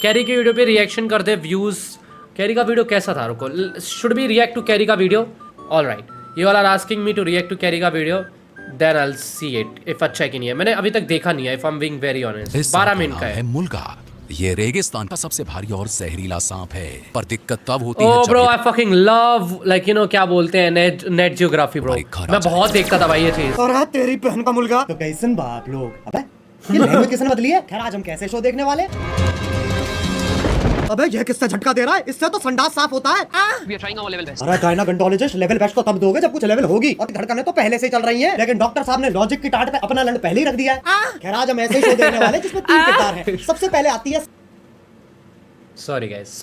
Carry की video पे reaction कर दे, व्यूज। कैरी का वीडियो कैसा था? रुको, should be react to Carry का video? Alright, you all are asking me to react to Carry का video, then I will see it if अच्छा है कि नहीं है। मैंने अभी तक देखा नहीं है, if I am being very honest. 12 minute का है। मुल्गा, ये रेगिस्तान का सबसे भारी और जहरीला सांप है, पर दिक्कत तब होती है ओह जब bro, I fucking love like you no क्या बोलते हैं, नेट जियोग्राफी ब्रो। मैं बहुत देखता था भाई ये चीज। और हाँ, तेरी बहन का मुल्गा तो कैसन बाप लोग। अबे ये लैंग्वेज किसने बदली है? खैर आज हम कैसे शो देखने वाले? अबे ये किससे झटका दे रहा है? इससे तो संडास साफ होता है। अरे गायनाकोलॉजिस्ट लेवल बेस्ट तो तब दोगे जब कुछ लेवल होगी, और धड़कनें तो पहले से ही चल रही हैं, लेकिन डॉक्टर साहब ने लॉजिक की टाट पे अपना लंड पहले ही रख दिया है। खैर आज हम ऐसे ही शो देखने वाले जिसमें 3 किरदार हैं। सबसे पहले आती है, सॉरी गाइस,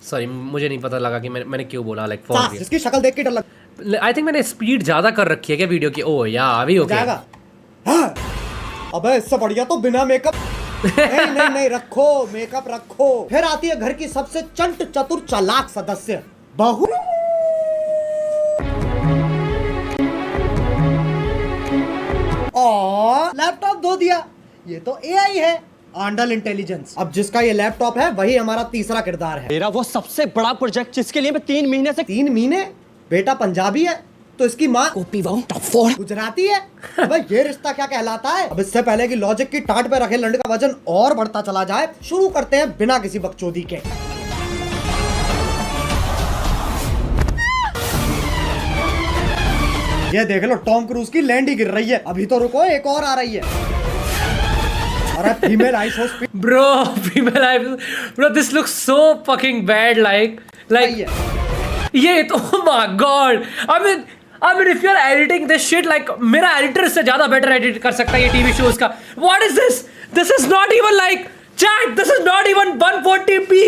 सॉरी मुझे नहीं पता लगा कि मैंने क्यों बोला लाइक फॉर दिस। जिसकी शक्ल देख के डर लग। आई थिंक मैंने स्पीड ज्यादा कर रखी है क्या वीडियो की? ओह या अभी हो जाएगा। हाँ। अबे इससे बढ़िया तो बिना मेकअप। नहीं रखो मेकअप रखो। फिर आती है घर की सबसे चंट चतुर चालाक सदस्य, बहू। और लैपटॉप धो दिया। ये तो एआई है, आंडल इंटेलिजेंस। अब जिसका ये लैपटॉप है वही हमारा तीसरा किरदार है। मेरा वो सबसे बड़ा प्रोजेक्ट जिसके लिए मैं 3 महीने से 3 महीने? बेटा पंजाबी है तो इसकी माँ गुजराती है। अबे ये रिश्ता क्या कहलाता है? अब इससे पहले कि लॉजिक की टाट पे रखे लंड का वजन और बढ़ता चला जाए, शुरू करते हैं बिना किसी बकचोदी के। ये देख लो, टॉम क्रूज की लैंड ही गिर रही है। अभी तो रुको, एक और आ रही है। अरे female I show speed bro, this looks so fucking bad like ये तो oh my god, I mean if you're editing this shit like मेरा एडिटर इससे ज्यादा बेटर एडिट कर सकता है ये टीवी शोज का। What is this? This is not even like chat, this is not even 140p.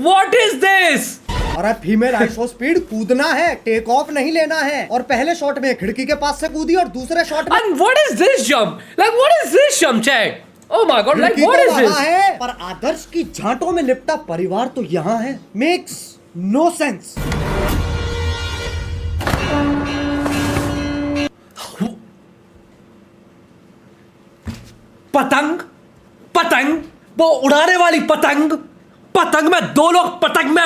What is this? अरे female I show speed कूदना है, टेक ऑफ नहीं लेना है। और पहले शॉट में खिड़की के पास से कूदी और दूसरे शॉट में। And what is this jump? Like what is this jump, chat? Oh my god, like what is this? है, पर आदर्श की झांटों में लिपटा परिवार तो यहाँ है। Makes no sense. पतंग वो उड़ाने वाली पतंग में 2 लोग पतंग में।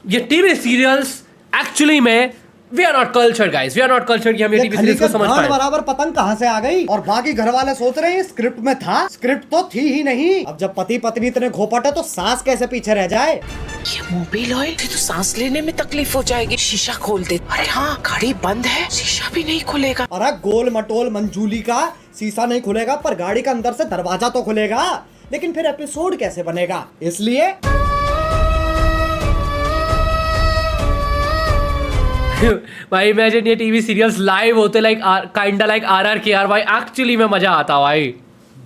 ये टीवी सीरियल्स एक्चुअली में we are not cultured guys, we are not cultured कि हम ये टीवी सीरियल्स को समझ पाए। बराबर पतंग कहां से आ गई? और बाकी घर वाले सोच रहे हैं स्क्रिप्ट में था, स्क्रिप्ट तो थी ही नहीं। अब जब पति पत्नी इतने घोपट है तो सास कैसे पीछे रह जाए? ये मोबिल ऑयल फिर तो सांस लेने में तकलीफ हो जाएगी। शीशा खोल दे। अरे हाँ, गाड़ी बंद है, शीशा भी नहीं खुलेगा। अरे गोल मटोल मंजूली का शीशा नहीं खुलेगा, पर गाड़ी का अंदर से दरवाजा तो खुलेगा। लेकिन फिर एपिसोड कैसे बनेगा? इसलिए भाई इमेजिन ये टीवी सीरियल्स लाइव होते लाइक काइंडा लाइक RRKR भाई, एक्चुअली में मजा आता भाई।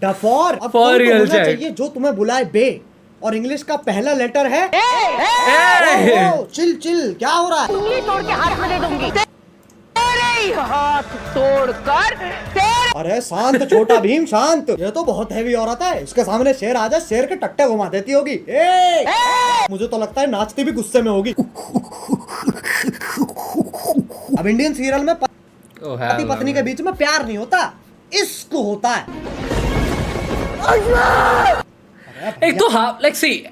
डफॉर अब फॉर रियल चाहिए जो तुम्हें बुलाए बे, और इंग्लिश का पहला लेटर है चिल। क्या हो रहा है? उंगली तोड़ के हाथ में दे दूंगी, तेरे ही हाथ तोड़कर तेरे। अरे शांत छोटा भीम शांत। ये तो बहुत हैवी औरत है, इसके सामने शेर आ जाए शेर के टट्टे घुमा देती होगी। मुझे तो लगता है नाचती भी गुस्से में होगी। अब इंडियन सीरियल में पति पत्नी के बीच में प्यार नहीं होता, इश्क होता है। एक तो like see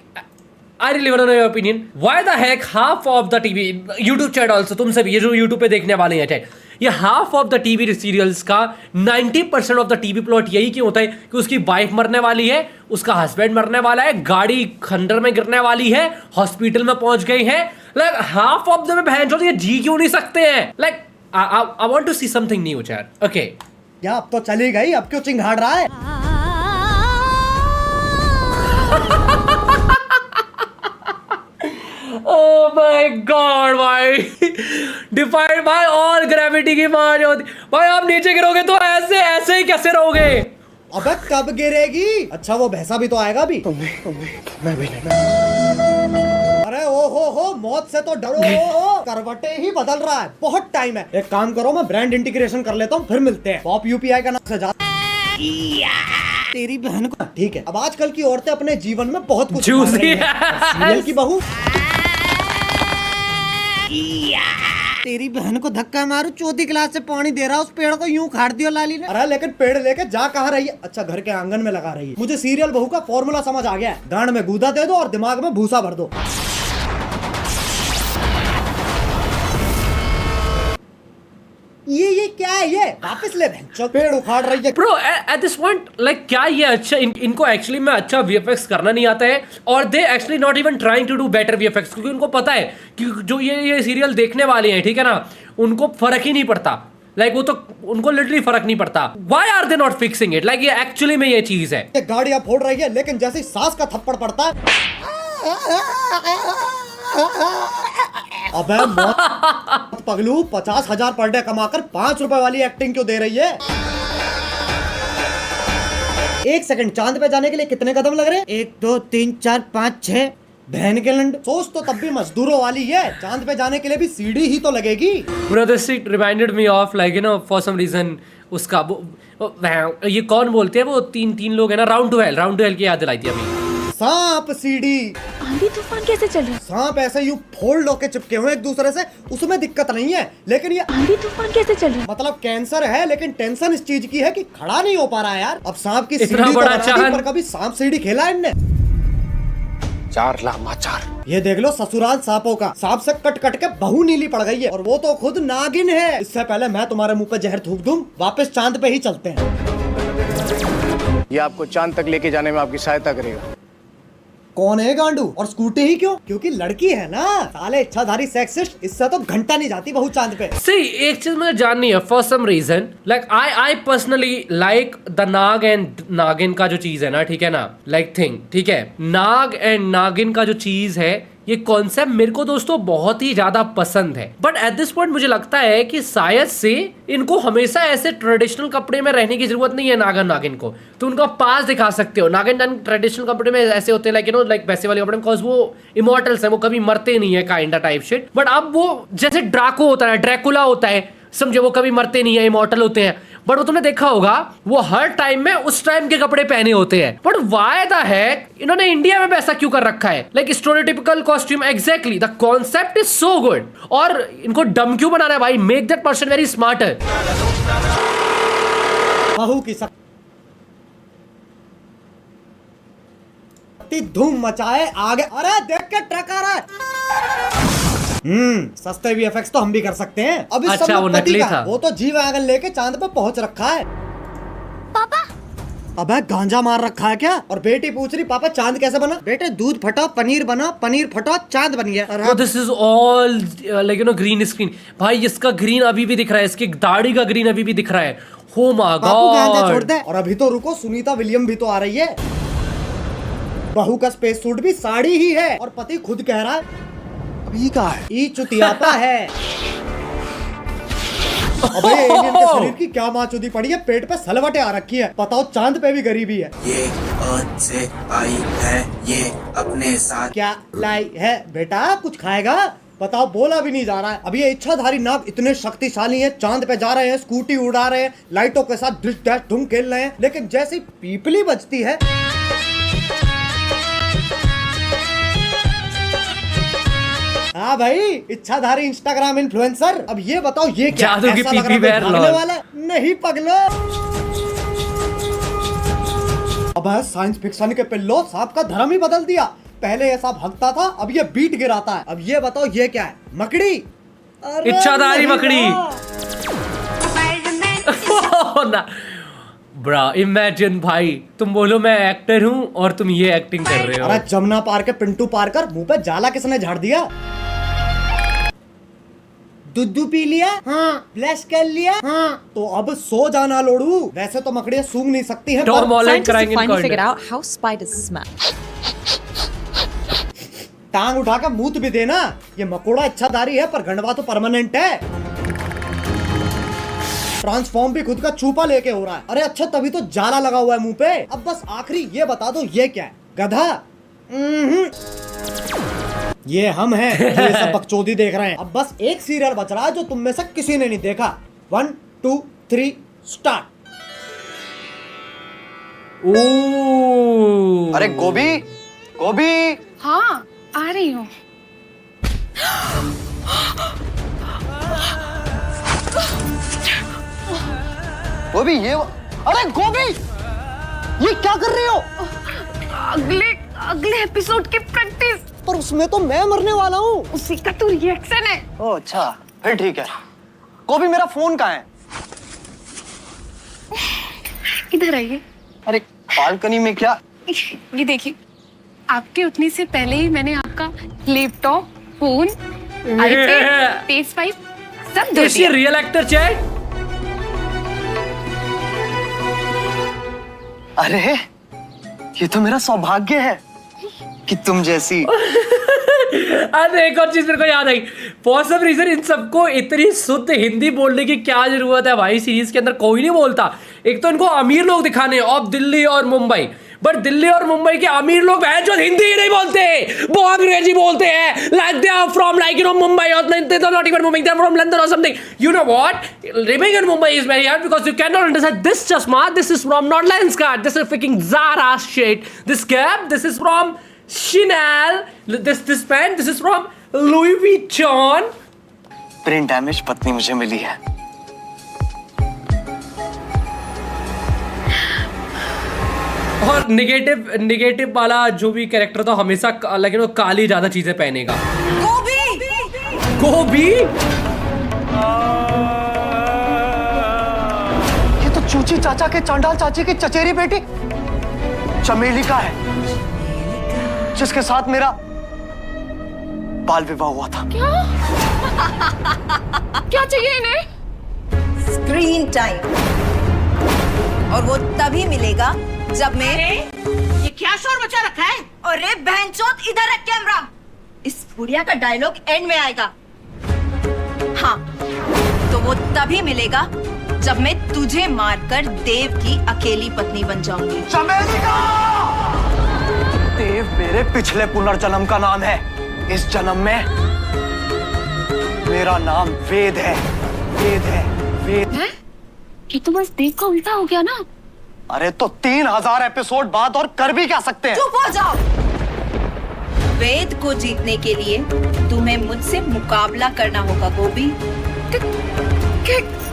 I really want to know your opinion. Why the heck half of the TV, YouTube chat also, तुमसे भी ये जो YouTube पे देखने वाले हैं chat, ये half of the TV serials का 90% of the TV प्लॉट यही क्यों होता है कि उसकी वाइफ मरने वाली है, उसका हस्बैंड मरने वाला है, गाड़ी खंडर में गिरने वाली है, हॉस्पिटल में पहुंच गई है। लाइक हाफ ऑफ द बहन जो ये जी क्यों नहीं सकते हैं? Like I want to see something new chat. Okay. या अब तो चली गई, अब क्यों चिंगाड़ रहा है? Oh my God भाई, डिफाइड भाई और ग्रेविटी की मार होती भाई। आप नीचे गिरोगे तो ऐसे ही कैसे रहोगे? अबे कब गिरेगी? अच्छा वो भैंसा भी तो आएगा भी। मैं भी नहीं। अरे हो मौत से तो डरो। करवटे ही बदल रहा है, बहुत टाइम है। एक काम करो, मैं ब्रांड इंटीग्रेशन कर लेता हूँ, फिर मिलते हैं। पॉप UPI का नाम से जा तेरी बहन को। ठीक है, अब आजकल की औरतें अपने जीवन में बहुत कुछ सीरियल की बहू तेरी बहन को धक्का मारू, चौथी क्लास से पानी दे रहा उस पेड़ को यूं उखाड़ दियो लाली ने। अरे लेकिन पेड़ लेके जा कहाँ रही है? अच्छा घर के आंगन में लगा रही है। मुझे सीरियल बहू का फॉर्मूला समझ आ गया है, गांड में गूदा दे दो और दिमाग में भूसा भर दो। ये क्या है? ये वापस ले बहन, पेड़ उखाड़ रही है। Bro at this point like क्या ये अच्छा इनको एक्चुअली में अच्छा वीएफएक्स करना नहीं आता है, और they actually not even trying to do better VFX, क्योंकि उनको पता है कि जो ये सीरियल देखने वाले हैं, ठीक है ना, उनको फर्क ही नहीं पड़ता। लाइक वो तो उनको लिटरली फर्क नहीं पड़ता। Why are they not fixing it? Like ये एक्चुअली में ये चीज है। गाड़ियां फोड़ रही है, लेकिन जैसे सास का थप्पड़ पड़ता है, अबे मौत पगलू, 50,000 पर डे कमाकर 5 रुपए वाली एक्टिंग क्यों दे रही है? 1 सेकंड, चांद पे जाने के लिए कितने कदम लग रहे हैं? 1 2 3 4 5 6। बहन के लंड, सोच तो तब भी मजदूरों वाली है, चांद पे जाने के लिए भी सीढ़ी ही तो लगेगी। Brother it reminded me of like you know for some reason उसका ये कौन बोलते हैं वो तीन लोग है ना, राउंड टू हेल की याद दिलाई थी अभी। सांप सीढ़ी। आंधी तूफान कैसे चल रहा है? सांप ऐसे यूं फोल्ड होके चिपके हुए एक दूसरे से, उसमें दिक्कत नहीं है, लेकिन ये आंधी तूफान कैसे चल रहा है? मतलब कैंसर है, लेकिन टेंशन इस चीज की है कि खड़ा नहीं हो पा रहा है यार। अब सांप की इतना सीढ़ी तो बड़ा बना दी, चाहन। पर कभी सांप सीढ़ी खेला है इनने? 4 लामाचार। ये देख लो ससुराल सांपों का, सांप से कट कट के बहू नीली पड़ गई है, और वो तो खुद नागिन है। इससे पहले मैं तुम्हारे मुंह पे जहर थूक दूं, वापस चांद पे ही चलते हैं। ये आपको चांद तक लेके जाने में आपकी सहायता करेगा। कौन है गांडू? और स्कूटी ही क्यों? क्योंकि लड़की है ना। साले इच्छाधारी सेक्सिस्ट, इससे तो घंटा नहीं जाती बहू चांद पे। See, एक चीज मुझे जाननी है for some reason, like I personally like the Naag and Naagin का जो चीज है ना, ठीक है ना, लाइक थिंग, ठीक है, नाग एंड नागिन का जो चीज है, ये कॉन्सेप्ट मेरे को दोस्तों बहुत ही ज्यादा पसंद है। बट एट दिस पॉइंट मुझे लगता है कि शायद से इनको हमेशा ऐसे ट्रेडिशनल कपड़े में रहने की जरूरत नहीं है नागन नागिन को। तो उनका पास दिखा सकते हो, नागिन ट्रेडिशनल कपड़े में ऐसे होते हैं लाइक यू नो लाइक वैसे वाले कपड़े, बिकॉज वो इमोर्टल्स है, वो कभी मरते नहीं है, काइंडा टाइप शिट। बट अब वो जैसे ड्राको होता है, ड्रैकुला होता है, समझे, वो कभी मरते नहीं है, इमोर्टल होते हैं। बट वो तुमने देखा होगा वो हर टाइम में उस टाइम के कपड़े पहने होते हैं। बट व्हाई द हेक इन्होंने इंडिया में ऐसा क्यों कर रखा है? Like stereotypical costume, exactly the concept is so good. और इनको डम क्यों बनाना है भाई? Make that person very smarter. बहू की धूम मचाए आगे। अरे देख के ट्रक आ रहा है। सस्ते वीएफएक्स तो हम भी कर सकते हैं। अभी अच्छा, सब वो पति नकली का, था। वो तो जी वैगन लेके चांद पे पहुंच रखा है। पापा अबे गांजा मार रखा है क्या? और बेटी पूछ रही पापा चांद कैसे बना? बेटे दूध फटा पनीर बना, पनीर फटा चांद बन गया। This is all like you no green screen. भाई इसका ग्रीन अभी भी दिख रहा है, इसकी दाढ़ी का ग्रीन अभी भी दिख रहा है। हो माय बापू गांजा छोड़ गॉड। दे। और अभी तो रुको, सुनीता विलियम भी तो आ रही है। बहू का स्पेस सूट भी साड़ी ही है, और पति खुद कह रहा है अभी कहाँ है? ई चुतियापा है। अबे एलियन के शरीर की क्या माचुदी पड़ी है, पेट पे सलवटें आ रखी है। बताओ चांद पे भी गरीबी है। ये अर्थ से आई है, ये अपने साथ क्या लाई है बेटा? कुछ खाएगा? बताओ, बोला भी नहीं जा रहा है। अभी ये इच्छाधारी नाग इतने शक्तिशाली हैं, चांद पे जा रहे हैं, स्कूटी उड़ा रहे हैं, लाइटों के साथ डिश डैश धूम खेल रहे हैं, लेकिन जैसी पीपली बजती है, हाँ भाई, इच्छाधारी इंस्टाग्राम इन्फ्लुएंसर। अब ये बताओ ये क्या? जादू की ऐसा लग पीपी रहा है बैर भागने लॉल। वाला है? नहीं पगलो। अब साइंस फिक्शन के पिल्लो सांप का धर्म ही बदल दिया। पहले ये सांप हगता था, अब ये बीट गिराता है। अब ये बताओ ये क्या है? मकड़ी। अरे इच्छाधारी नहीं मकड़ी। ना ब्रा, इमेजिन भाई, तुम बोलो मैं एक्टर हूँ और तुम ये एक्टिंग कर रहे हो। अरे जमुना पार के पिंटू पार कर, मुंह पे जाला किसने झाड़ दिया? दूध पी लिया? हाँ। ब्लश कर लिया? हाँ। तो अब सो जाना लोड़ू। वैसे तो मकड़ियाँ सूंघ नहीं सकती हैं, टॉम पर हॉलैंड कराएंगे इनको। how spiders smell. टांग उठा के मूत भी देना। ये मकोड़ा इच्छाधारी है, पर गंडवा तो परमानेंट है। ट्रांसफॉर्म भी खुद का चूपा लेके हो रहा है। अरे अच्छा, तभी तो जाला लगा हुआ है मुंह पे। अब बस आखिरी ये बता दो ये क्या है? गधा? ये हम हैं जो ये सब बकचोदी देख रहे हैं। अब बस एक सीरियल बच रहा है जो तुम में से किसी ने नहीं देखा। 1 2 3 स्टार्ट। ओह, अरे गोभी, गोभी। हाँ आ रही हूँ। गोभी ये अरे गोभी ये क्या कर रही हो? अगले एपिसोड की प्रैक्टिस। पर उसमें तो मैं मरने वाला हूँ। उसी का तो रिएक्शन है। ओ अच्छा फिर ठीक है। गोभी मेरा फोन कहाँ है? इधर आइए। अरे बालकनी में क्या? ये देखिए, आपके उठने से पहले ही मैंने आपका laptop, phone, iPad, page pipe सब धो दिया। Real actor chat. अरे ये तो मेरा सौभाग्य है कि तुम जैसी। अरे एक और चीज मेरे को याद आई, फॉर सम रीजन इन सबको इतनी शुद्ध हिंदी बोलने की क्या जरूरत है भाई? सीरीज के अंदर कोई नहीं बोलता। एक तो इनको अमीर लोग दिखाने ऑफ दिल्ली और मुंबई, बट दिल्ली और मुंबई के अमीर लोग हैं जो हिंदी ही नहीं बोलते, वो अंग्रेजी बोलते हैं। Like they are from like you know Mumbai और they are not even moving, they are from London or something. You know what? Living in Mumbai is very hard because you cannot understand this chashma. This is from not Lenskart. This is freaking Zara shit. This cap, this is from Chanel. This pen, this is from Louis Vuitton. Brain damage पत्नी मुझे मिली है। और negative वाला जो भी character था हमेशा लेकिन वो काली ज्यादा चीजें पहनेगा। गोभी ये तो चूची चाचा के चांडाल चाची की चचेरी बेटी चमेली का है, जिसके साथ मेरा बाल विवाह हुआ था। क्या चाहिए इन्हें? स्क्रीन टाइम, और वो तभी मिलेगा जब मैं। ये क्या शोर मचा रखा है? अरे बहनचोद इधर रख कैमरा। इस बुढ़िया का डायलॉग एंड में आएगा। हाँ तो वो तभी मिलेगा जब मैं तुझे मारकर देव की अकेली पत्नी बन जाऊंगी। चमेली का देव मेरे पिछले पुनर्जन्म का नाम है। इस जन्म में मेरा नाम वेद है। वेद है वेद है? ये तो बस देव का उल्टा हो गया ना। अरे तो 3000 एपिसोड बाद और कर भी क्या सकते हैं? चुप हो जाओ। वेद को जीतने के लिए तुम्हें मुझसे मुकाबला करना होगा गोभी।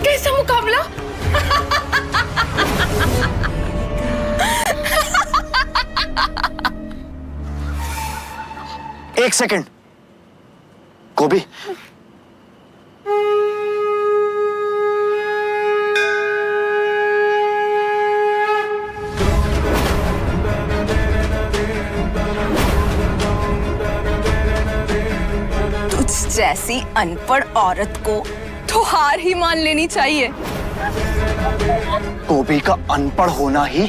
कैसा मुकाबला? एक सेकंड गोभी, जैसी अनपढ़ औरत को तो हार ही मान लेनी चाहिए। गोभी का अनपढ़ होना ही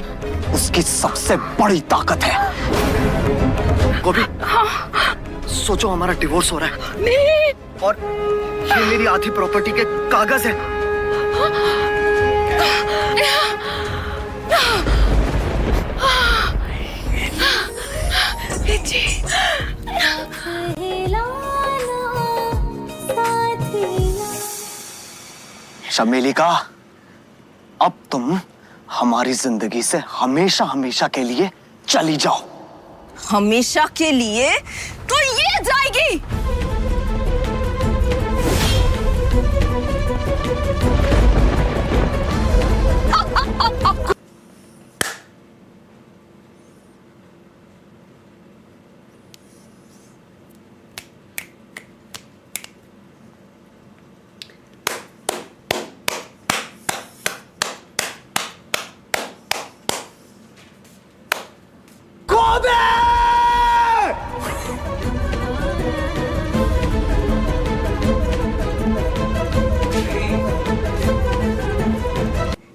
उसकी सबसे बड़ी ताकत है। गोभी सोचो हमारा डिवोर्स हो रहा है। नहीं। और ये मेरी आधी प्रॉपर्टी के कागज है। चमेली का अब तुम हमारी जिंदगी से हमेशा हमेशा के लिए चली जाओ। हमेशा के लिए तो ये जाएगी।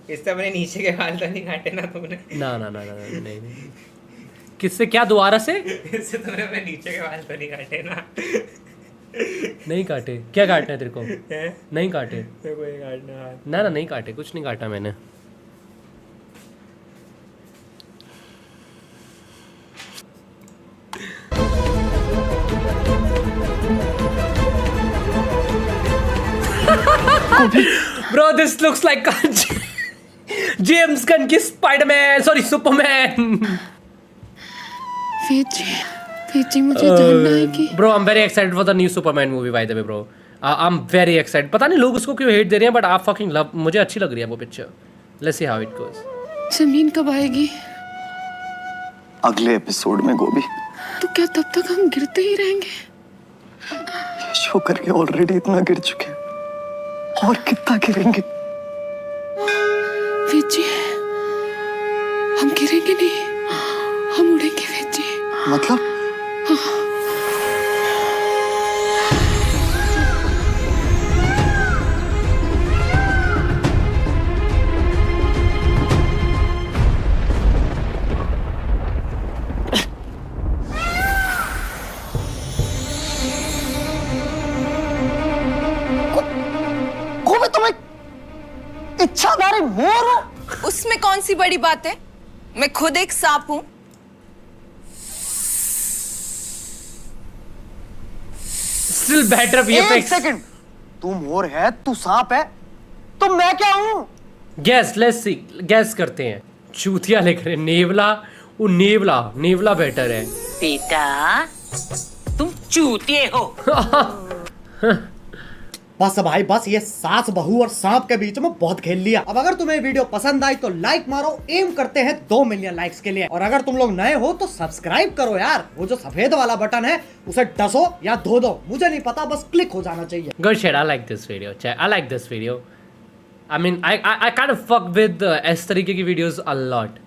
इससे अपने नीचे के बाल तो नहीं काटे ना तुमने? ना ना ना ना नहीं। किससे? क्या दोबारा से? इससे तुमने अपने नीचे के बाल तो नहीं काटे ना? नहीं काटे। क्या काटना है तेरे को? नहीं काटे। मेरे को ये काटना है। ना ना नहीं काटे, कुछ नहीं काटा मैंने। Bro, this looks like James Gunn की Spider-Man, sorry Superman. वेद जी मुझे जानना है कि Bro, I'm very excited for the new Superman movie by the way, bro. I am very excited. पता नहीं लोग उसको क्यों हेट दे रहे हैं, बट आप फकिंग लव. मुझे अच्छी लग रही है वो picture. Let's see how it goes. जमीन कब आएगी? अगले एपिसोड में गोभी. तो क्या तब तक हम गिरते ही रहेंगे? ये शो करके ऑलरेडी इतना गिर चुके हैं, और कितना गिरेंगे? वेजी, हम गिरेंगे नहीं, हम उड़ेंगे वेजी. मतलब गोभी, तुम एक इच्छाधारी मोर हो. उसमें कौन सी बड़ी बात है? मैं खुद एक सांप हूँ. Still better एक VFX. सेकंड, तू मोर है, तू सांप है, तो मैं क्या हूँ? गैस, लेट्स सी, गैस करते हैं. चूतिया लिख रहे हैं. नेवला. वो नेवला बेटर है. बेटा तुम चूतिए हो. बस भाई बस, ये सास बहू और सांप के बीच में बहुत खेल लिया. अब अगर तुम्हें वीडियो पसंद आई तो लाइक मारो. एम करते हैं 2 मिलियन लाइक्स के लिए. और अगर तुम लोग नए हो तो सब्सक्राइब करो यार. वो जो सफेद वाला बटन है उसे डसो या धो दो, मुझे नहीं पता, बस क्लिक हो जाना चाहिए. Good shit. I like this video. I like this video. I mean, I kind of fuck with इस तरीके की videos a lot.